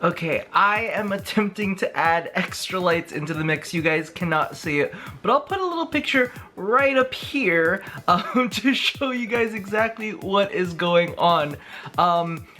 Okay, I am attempting to add extra lights into the mix. You guys cannot see it, but I'll put a little picture right up here to show you guys exactly what is going on.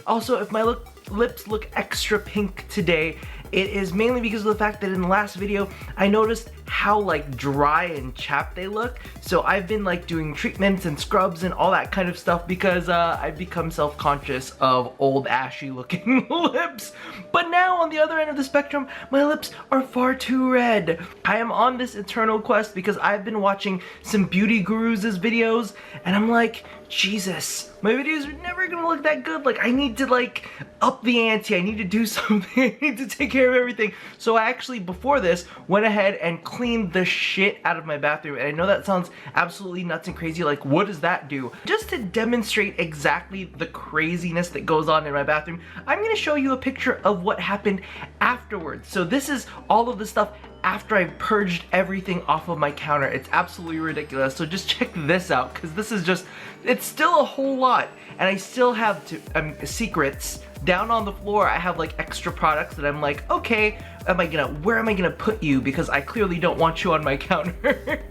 Also, if my lips look extra pink today, it is mainly because of the fact that in the last video, I noticed how like dry and chapped they look. So I've been like doing treatments and scrubs and all that kind of stuff because I've become self-conscious of old ashy looking lips. But now on the other end of the spectrum, my lips are far too red. I am on this eternal quest because I've been watching some beauty gurus' videos and I'm like, Jesus, my videos are never gonna look that good. Like, I need to like up the ante. I need to do something. I need to take care of everything. So I actually, before this, went ahead and cleaned the shit out of my bathroom. And I know that sounds absolutely nuts and crazy. Like, what does that do? Just to demonstrate exactly the craziness that goes on in my bathroom, I'm gonna show you a picture of what happened afterwards. So this is all of the stuff after I purged everything off of my counter. It's absolutely ridiculous. So just check this out, because this is just, it's still a whole lot. And I still have secrets. Down on the floor, I have like extra products that I'm like, okay, where am I gonna put you? Because I clearly don't want you on my counter.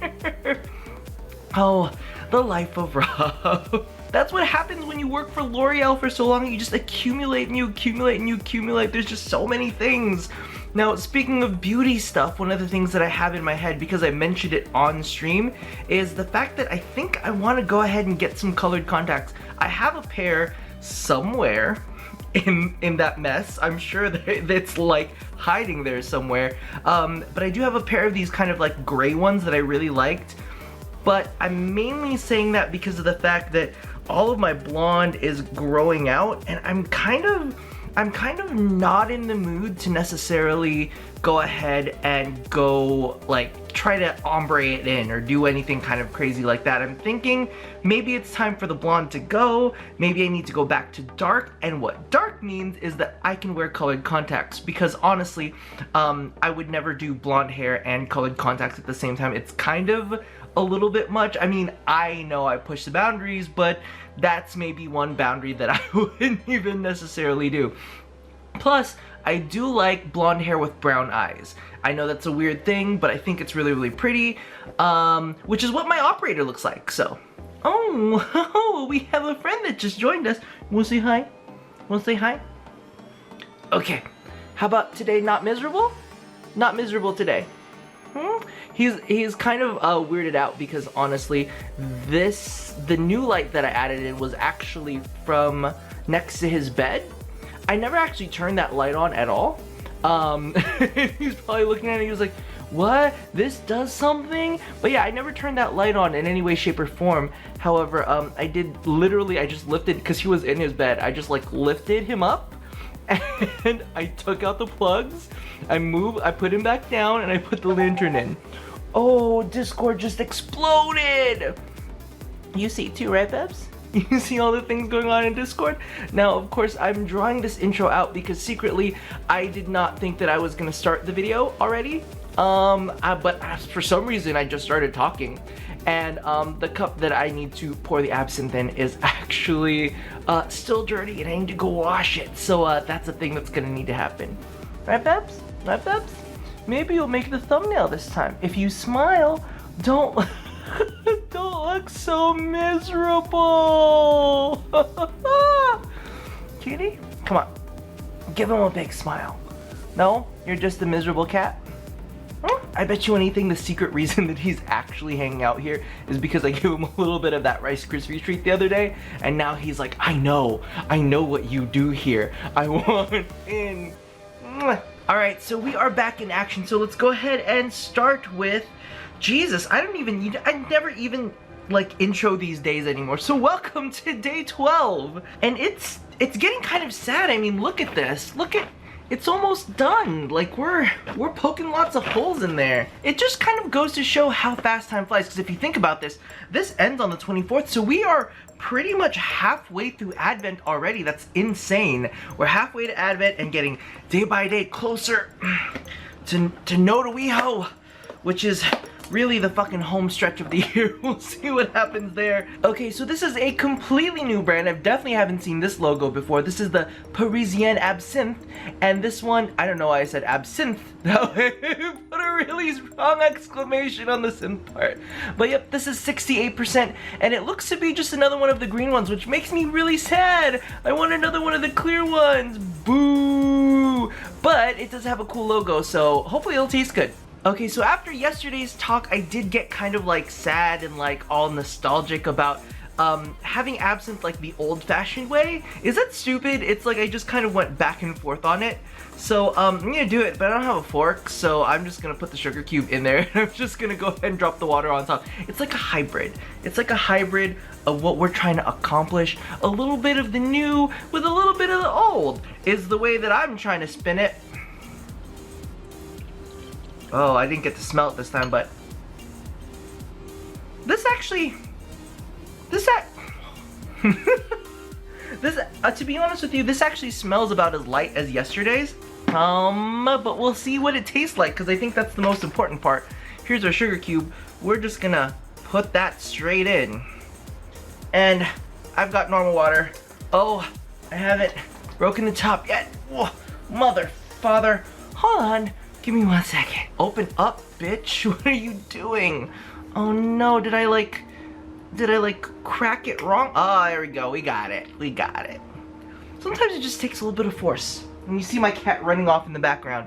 Oh, the life of Rob. That's what happens when you work for L'Oreal for so long. You just accumulate and you accumulate and you accumulate. There's just so many things. Now, speaking of beauty stuff, one of the things that I have in my head, because I mentioned it on stream, is the fact that I think I want to go ahead and get some colored contacts. I have a pair somewhere in that mess. I'm sure that it's like hiding there somewhere. But I do have a pair of these kind of like gray ones that I really liked. But I'm mainly saying that because of the fact that all of my blonde is growing out, and I'm kind of not in the mood to necessarily go ahead and go like try to ombre it in or do anything kind of crazy like that. I'm thinking maybe it's time for the blonde to go. Maybe I need to go back to dark, and what dark means is that I can wear colored contacts, because honestly, I would never do blonde hair and colored contacts at the same time. It's kind of a little bit much. I mean, I know I push the boundaries, but that's maybe one boundary that I wouldn't even necessarily do. Plus, I do like blonde hair with brown eyes. I know that's a weird thing, but I think it's really, really pretty, which is what my operator looks like, so. Oh, we have a friend that just joined us. Wanna say hi? Wanna say hi? Okay, how about today not miserable? Not miserable today. He's kind of weirded out because honestly, the new light that I added in was actually from next to his bed. I never actually turned that light on at all. He's probably looking at it, he was like, what? This does something? But yeah, I never turned that light on in any way, shape, or form. However, I did literally, I just lifted, because he was in his bed, I just like lifted him up and I took out the plugs, I put him back down, and I put the lantern in. Oh, Discord just exploded! You see too, right, Bebs? You see all the things going on in Discord? Now, of course, I'm drawing this intro out because secretly, I did not think that I was gonna start the video already. But for some reason, I just started talking. And the cup that I need to pour the absinthe in is actually still dirty, and I need to go wash it. So that's a thing that's gonna need to happen. Right, Bebs? Right, Bebs? Maybe you'll make the thumbnail this time. If you smile, don't don't look so miserable. Cutie, come on. Give him a big smile. No? You're just a miserable cat? I bet you anything the secret reason that he's actually hanging out here is because I gave him a little bit of that Rice Krispie treat the other day, and now he's like, I know what you do here. I want in. Alright, so we are back in action, so let's go ahead and start with, Jesus, I never even like intro these days anymore. So welcome to day 12, and it's getting kind of sad. I mean, look at this. It's almost done. Like we're poking lots of holes in there. It just kind of goes to show how fast time flies, because if you think about this ends on the 24th, so we are pretty much halfway through Advent already. That's insane. We're halfway to Advent and getting day by day closer to Notaweho, which is really the fucking home stretch of the year. We'll see what happens there. Okay, so this is a completely new brand. I definitely haven't seen this logo before. This is the Parisienne Absinthe, and this one, I don't know why I said absinthe that way. Put a really strong exclamation on the synth part. But yep, this is 68%, and it looks to be just another one of the green ones, which makes me really sad. I want another one of the clear ones. Boo! But it does have a cool logo, so hopefully it'll taste good. Okay, so after yesterday's talk, I did get kind of like sad and like all nostalgic about having absinthe like the old-fashioned way. Is that stupid? It's like I just kind of went back and forth on it. So I'm gonna do it, but I don't have a fork, so I'm just gonna put the sugar cube in there, and I'm just gonna go ahead and drop the water on top. It's like a hybrid. It's like a hybrid of what we're trying to accomplish. A little bit of the new with a little bit of the old is the way that I'm trying to spin it. Oh, I didn't get to smell it this time, but this actually, to be honest with you, this actually smells about as light as yesterday's. But we'll see what it tastes like, because I think that's the most important part. Here's our sugar cube. We're just gonna put that straight in. And I've got normal water. Oh, I haven't broken the top yet. Whoa, mother, father, hold on. Give me 1 second. Open up, bitch. What are you doing? Oh no, did I like crack it wrong? Oh, there we go. We got it. We got it. Sometimes it just takes a little bit of force. And you see my cat running off in the background.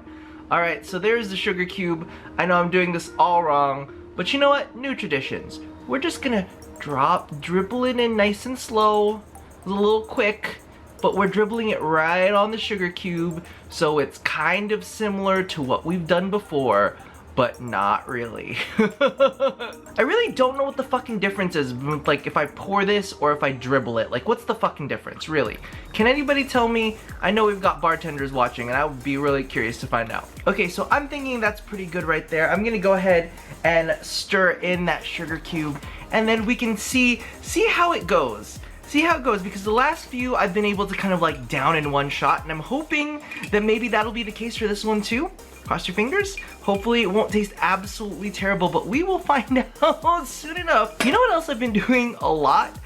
Alright, so there's the sugar cube. I know I'm doing this all wrong, but you know what? New traditions. We're just gonna dribble it in nice and slow, a little quick, but we're dribbling it right on the sugar cube, so it's kind of similar to what we've done before, but not really. I really don't know what the fucking difference is, like if I pour this or if I dribble it. Like, what's the fucking difference, really? Can anybody tell me? I know we've got bartenders watching, and I would be really curious to find out. Okay, so I'm thinking that's pretty good right there. I'm gonna go ahead and stir in that sugar cube, and then we can see how it goes. See how it goes, because the last few I've been able to kind of like down in one shot, and I'm hoping that maybe that'll be the case for this one too. Cross your fingers. Hopefully it won't taste absolutely terrible, but we will find out soon enough. You know what else I've been doing a lot?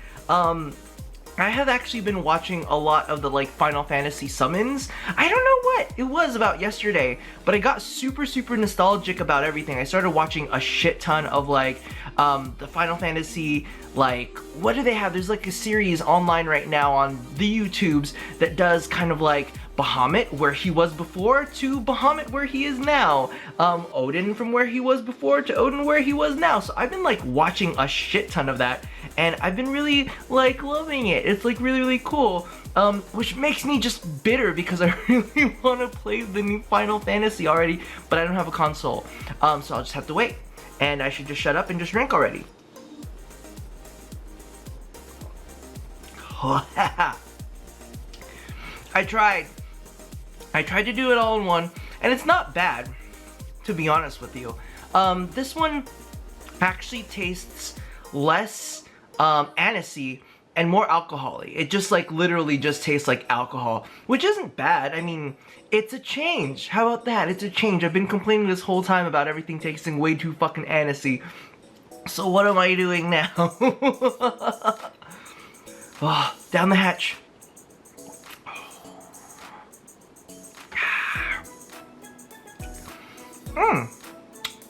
I have actually been watching a lot of the like Final Fantasy summons. I don't know what it was about yesterday, but I got super nostalgic about everything. I started watching a shit ton of like the Final Fantasy, like, what do they have? There's like a series online right now on the YouTubes that does kind of like Bahamut where he was before to Bahamut where he is now. Odin from where he was before to Odin where he was now. So I've been like watching a shit ton of that, and I've been really like loving it. It's like really cool, which makes me just bitter because I really want to play the new Final Fantasy already, but I don't have a console. So I'll just have to wait, and I should just shut up and just drink already. I tried to do it all in one, and it's not bad, to be honest with you. This one actually tastes less anisey and more alcohol-y. It just like literally just tastes like alcohol, which isn't bad. I mean, it's a change. How about that? It's a change. I've been complaining this whole time about everything tasting way too fucking anisey. So what am I doing now? Oh, down the hatch.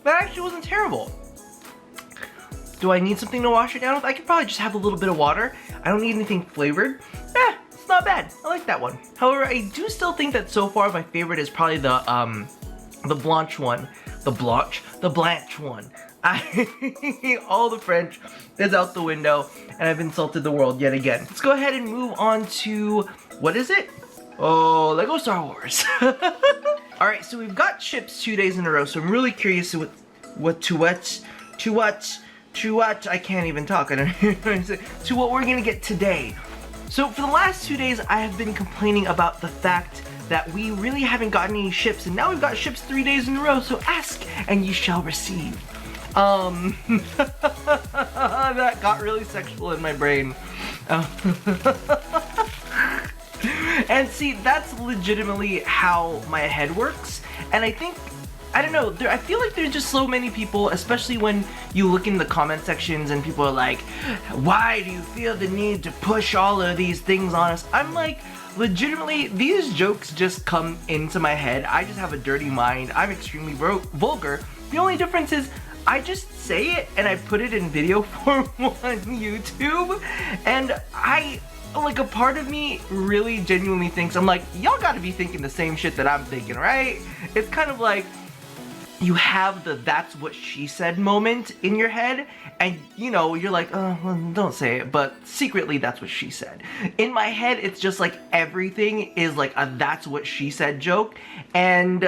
That actually wasn't terrible. Do I need something to wash it down with? I could probably just have a little bit of water. I don't need anything flavored. It's not bad. I like that one. However, I do still think that so far my favorite is probably the Blanche one. The Blanche one. All the French is out the window, and I've insulted the world yet again. Let's go ahead and move on to, what is it? Oh, Lego Star Wars. Alright, so we've got chips 2 days in a row, so I'm really curious to what, I can't even talk, I don't know what to say, to what we're gonna get today. So for the last 2 days, I have been complaining about the fact that we really haven't gotten any ships, and now we've got ships 3 days in a row, so ask and you shall receive. That got really sexual in my brain. And see, that's legitimately how my head works, and I think I don't know, I feel like there's just so many people, especially when you look in the comment sections and people are like, why do you feel the need to push all of these things on us? I'm like, legitimately, these jokes just come into my head. I just have a dirty mind. I'm extremely vulgar. The only difference is I just say it and I put it in video form on YouTube, and like, a part of me really genuinely thinks, I'm like, y'all gotta be thinking the same shit that I'm thinking, right? It's kind of like you have the that's what she said moment in your head, and you know, you're like, oh, well, don't say it, but secretly that's what she said. In my head, it's just like everything is like a that's what she said joke, and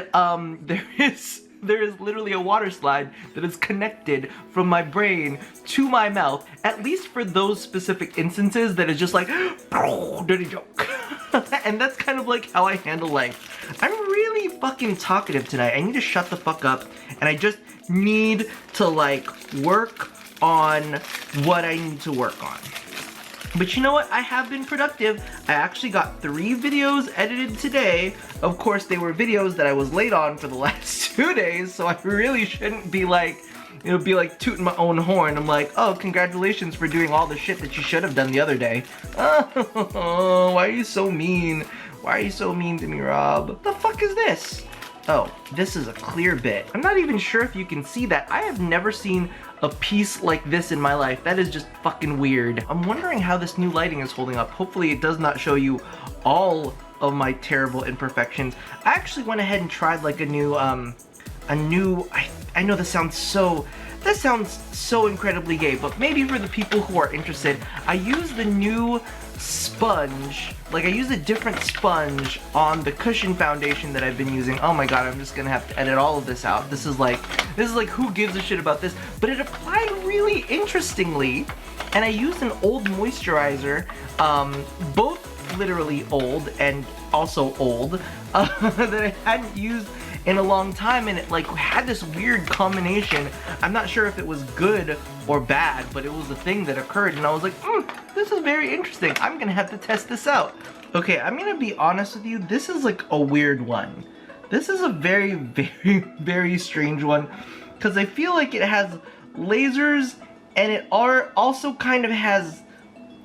there is literally a water slide that is connected from my brain to my mouth, at least for those specific instances that is just like, dirty joke. And that's kind of like how I handle life. I'm really fucking talkative tonight. I need to shut the fuck up, and I just need to like work on what I need to work on. But you know what? I have been productive. I actually got 3 videos edited today. Of course, they were videos that I was late on for the last 2 days, so I really shouldn't be like, you know, be like tooting my own horn. I'm like, oh, congratulations for doing all the shit that you should have done the other day. Oh, why are you so mean? Why are you so mean to me, Rob? What the fuck is this? Oh, this is a clear bit. I'm not even sure if you can see that. I have never seen a piece like this in my life. That is just fucking weird. I'm wondering how this new lighting is holding up. Hopefully it does not show you all of my terrible imperfections. I actually went ahead and tried like I know this sounds so incredibly gay, but maybe for the people who are interested, I use the new sponge, like I use a different sponge on the cushion foundation that I've been using. Oh my god, I'm just gonna have to edit all of this out. This is like who gives a shit about this? But it applied really interestingly, and I used an old moisturizer, both literally old and also old, that I hadn't used in a long time, and it like had this weird combination. I'm not sure if it was good or bad, but it was a thing that occurred, and I was like, this is very interesting. I'm gonna have to test this out. Okay, I'm gonna be honest with you, this is like a weird one. This is a very, very, very strange one, because I feel like it has lasers, and it also kind of has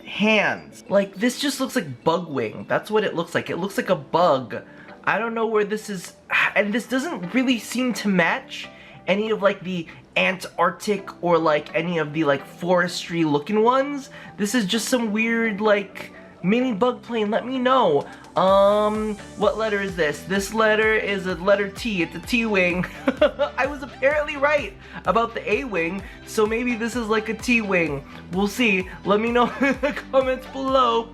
hands. Like, this just looks like bug wing. That's what it looks like. It looks like a bug. I don't know where this is, and this doesn't really seem to match any of like the Antarctic or like any of the like forestry looking ones. This is just some weird like mini bug plane. Let me know. What letter is this? This letter is a letter T. It's a T-wing. I was apparently right about the A-wing, so maybe this is like a T-wing. We'll see. Let me know in the comments below.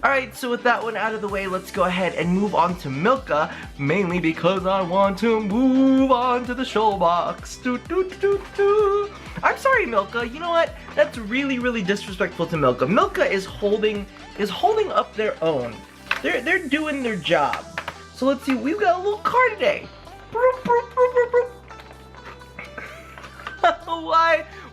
Alright, so with that one out of the way, let's go ahead and move on to Milka, mainly because I want to move on to the show box. I'm sorry, Milka. You know what? That's really, really disrespectful to Milka. Milka is holding up their own. They're doing their job. So let's see, we've got a little car today.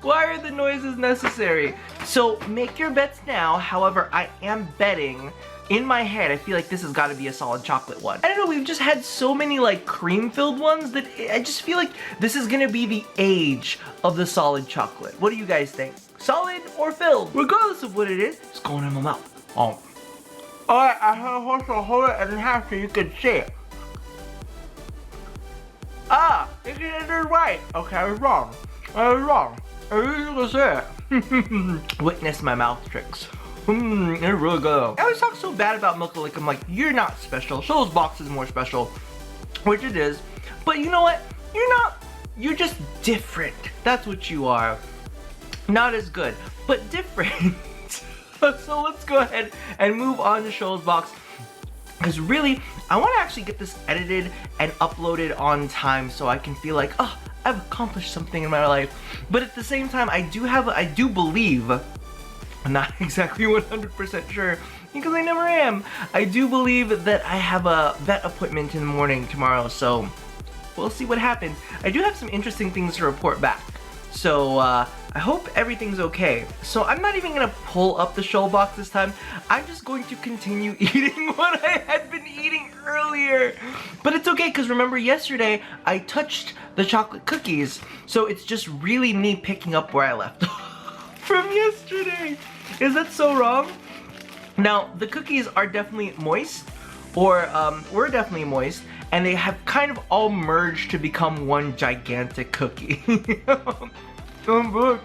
Why are the noises necessary? So make your bets now. However, I am betting, in my head, I feel like this has got to be a solid chocolate one. I don't know, we've just had so many like cream-filled ones that I just feel like this is gonna be the age of the solid chocolate. What do you guys think? Solid or filled? Regardless of what it is, it's going in my mouth. Oh. Alright, I have to hold it in half so you can see it. Ah, you did it right. Okay, I was wrong. I was wrong. I really say it. Witness my mouth tricks. They're really good. I always talk so bad about Milka, like I'm like, you're not special. Show's box is more special, which it is. But you know what? You're not. You're just different. That's what you are. Not as good, but different. So let's go ahead and move on to Show's box. Because really, I want to actually get this edited and uploaded on time so I can feel like, oh, I've accomplished something in my life. But at the same time, I do believe, I'm not exactly 100% sure because I never am. I do believe that I have a vet appointment in the morning tomorrow, so we'll see what happens. I do have some interesting things to report back. So I I hope everything's okay. So I'm not even gonna pull up the shell box this time. I'm just going to continue eating what I had been eating earlier. But it's okay, because remember yesterday, I touched the chocolate cookies. So it's just really me picking up where I left off from yesterday. Is that so wrong? Now, the cookies are definitely moist, or were definitely moist, and they have kind of all merged to become one gigantic cookie.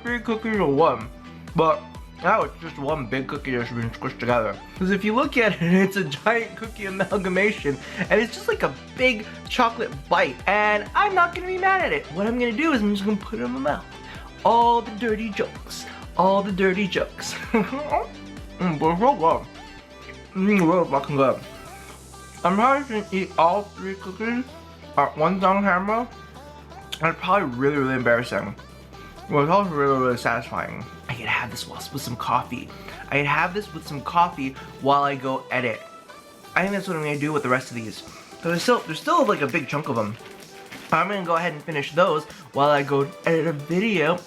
Three cookies in one, but now it's just one big cookie that's been squished together. Because if you look at it, it's a giant cookie amalgamation, and it's just like a big chocolate bite, and I'm not gonna be mad at it. What I'm gonna do is I'm just gonna put it in my mouth. All the dirty jokes. All the dirty jokes. But it's so good. Really fucking good. I'm probably gonna eat all 3 cookies at one down camera, and it's probably really, really embarrassing. Well, it's also really, really satisfying. I could have this with some coffee. I could have this with some coffee while I go edit. I think that's what I'm gonna do with the rest of these. So there's still like a big chunk of them. I'm gonna go ahead and finish those while I go edit a video.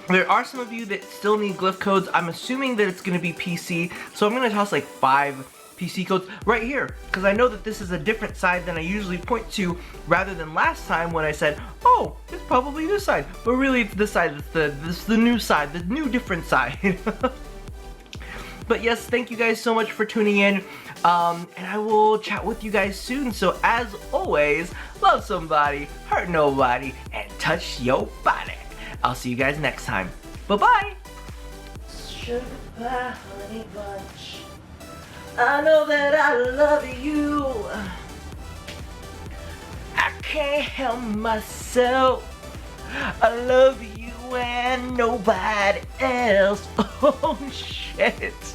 There are some of you that still need glyph codes. I'm assuming that it's gonna be PC, so I'm gonna toss like 5 PC codes right here, because I know that this is a different side than I usually point to, rather than last time when I said, oh, it's probably this side, but really it's this side. It's the new side, the new different side. But yes, thank you guys so much for tuning in, and I will chat with you guys soon. So as always, love somebody, hurt nobody, and touch your body. I'll see you guys next time. Bye-bye. Sugar pie, honey bunch. I know that I love you. I can't help myself. I love you and nobody else. Oh shit.